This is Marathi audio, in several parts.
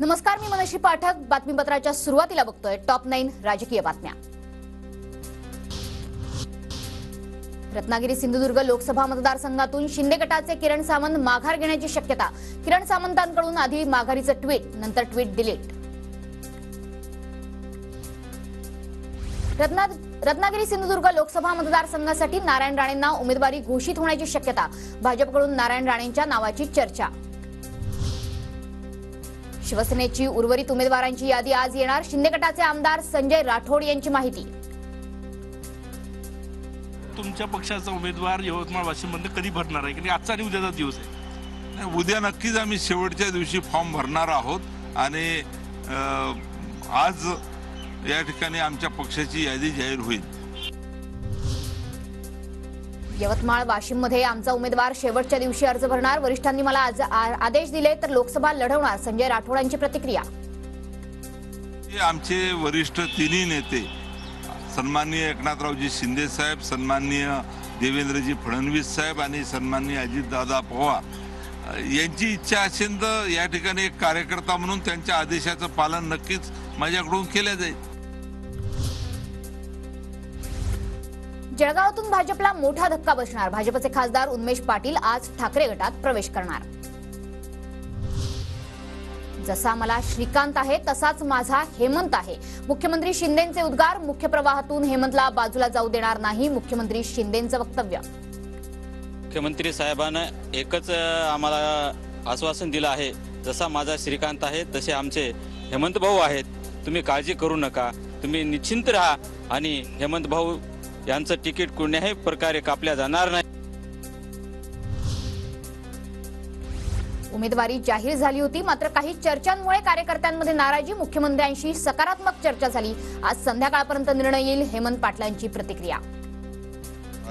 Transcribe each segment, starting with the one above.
नमस्कार, मी मनश्री पाठक. बातमीपत्राच्या सुरुवातीला बघतोय टॉप 9 राजकीय बातम्या. रत्नागिरी सिंधुदुर्ग लोकसभा मतदारसंघातून शिंदे गटाचे किरण सामंत माघार घेण्याची शक्यता. किरण सामंतांकडून आधी माघारीचं ट्विट, नंतर ट्विट डिलीट. रत्नागिरी सिंधुदुर्ग लोकसभा मतदारसंघासाठी नारायण राणेंना उमेदवारी घोषित होण्याची शक्यता. भाजपकडून नारायण राणेंच्या नावाची चर्चा. शिवसेनेची उर्वरित उमेदवारांची यादी आज येणार. शिंदे गटाचे आमदार संजय राठोड यांची माहिती. तुमच्या पक्षाचा उमेदवार यवतमाळ वाशिममध्ये कधी भरणार आहे की आजचा आणि उद्याचा दिवस आहे? उद्या नक्कीच आम्ही शेवटच्या दिवशी फॉर्म भरणार आहोत आणि आज या ठिकाणी आमच्या पक्षाची यादी जाहीर होईल. यवतमाळ वाशिममध्ये आमचा उमेदवार शेवटच्या दिवशी अर्ज भरणार. वरिष्ठांनी मला आज आदेश दिले तर लोकसभा लढवणार. संजय राठोडांची प्रतिक्रिया. आमचे वरिष्ठ तिन्ही नेते सन्माननीय एकनाथरावजी शिंदे साहेब, सन्माननीय देवेंद्रजी फडणवीस साहेब आणि सन्माननीय अजितदादा पवार यांची इच्छा असेल तर या ठिकाणी एक कार्यकर्ता म्हणून त्यांच्या आदेशाचं पालन नक्कीच माझ्याकडून केलं जाईल. जळगावातून भाजपला मोठा धक्का बसणार. भाजपचे खासदार उन्मेष पाटील आज ठाकरे गटात प्रवेश करणार. जसा मला श्रीकांत आहे तसाच माझा हेमंत आहे. मुख्यमंत्री शिंदेंचे उद्गार. मुख्य प्रवाहातून हेमंतला बाजूला जाऊ देणार नाही. मुख्यमंत्री शिंदेंचं वक्तव्य. मुख्यमंत्री साहेबांना एकच आम्हाला आश्वासन दिलं आहे, जसा माझा श्रीकांत आहे तसे आमचे हेमंत भाऊ आहेत. तुम्ही काळजी करू नका, तुम्ही निश्चिंत राहा आणि हेमंत भाऊ यांचं तिकीट कोण्याही प्रकारे कापल्या जाणार नाही. उमेदवारी जाहीर झाली होती, मात्र काही चर्चांमुळे कार्यकर्त्यांमध्ये नाराजी. मुख्यमंत्र्यांशी सकारात्मक चर्चा झाली. आज संध्याकाळपर्यंत निर्णय येईल. हेमंत पाटलांची प्रतिक्रिया.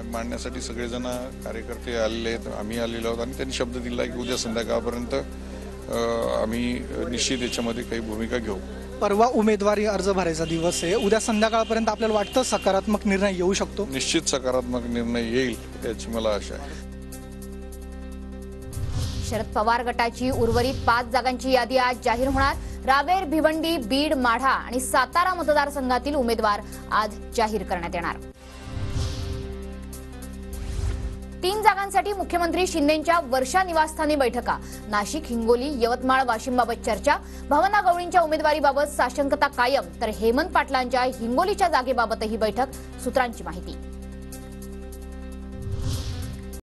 मांडण्यासाठी सगळेजण कार्यकर्ते आलेले आहेत, आम्ही आलेलो आहोत आणि त्यांनी शब्द दिला की उद्या संध्याकाळपर्यंत आम्ही निश्चित याच्यामध्ये काही भूमिका घेऊ. परवा उमेदवारी अर्ज भरायचा दिवस आहे. उद्या संध्याकाळपर्यंत आपल्याला वाटतं सकारात्मक निर्णय येऊ शकतो? निश्चित सकारात्मक निर्णय येईल याची मला आशा आहे. शरद पवार गटाची उर्वरित 5 जागांची यादी आज जाहीर होणार. रावेर, भिवंडी, बीड, माढा आणि सातारा मतदारसंघातील उमेदवार आज जाहीर करण्यात येणार. 3 जागांसाठी मुख्यमंत्री शिंदेंच्या वर्षा निवासस्थानी बैठका. नाशिक, हिंगोली, यवतमाळ, वाशिमबाबत चर्चा. भावना गवळींच्या उमेदवारीबाबत साशंकता कायम, तर हेमंत पाटलांच्या हिंगोलीच्या जागेबाबतही बैठक. सूत्रांची माहिती.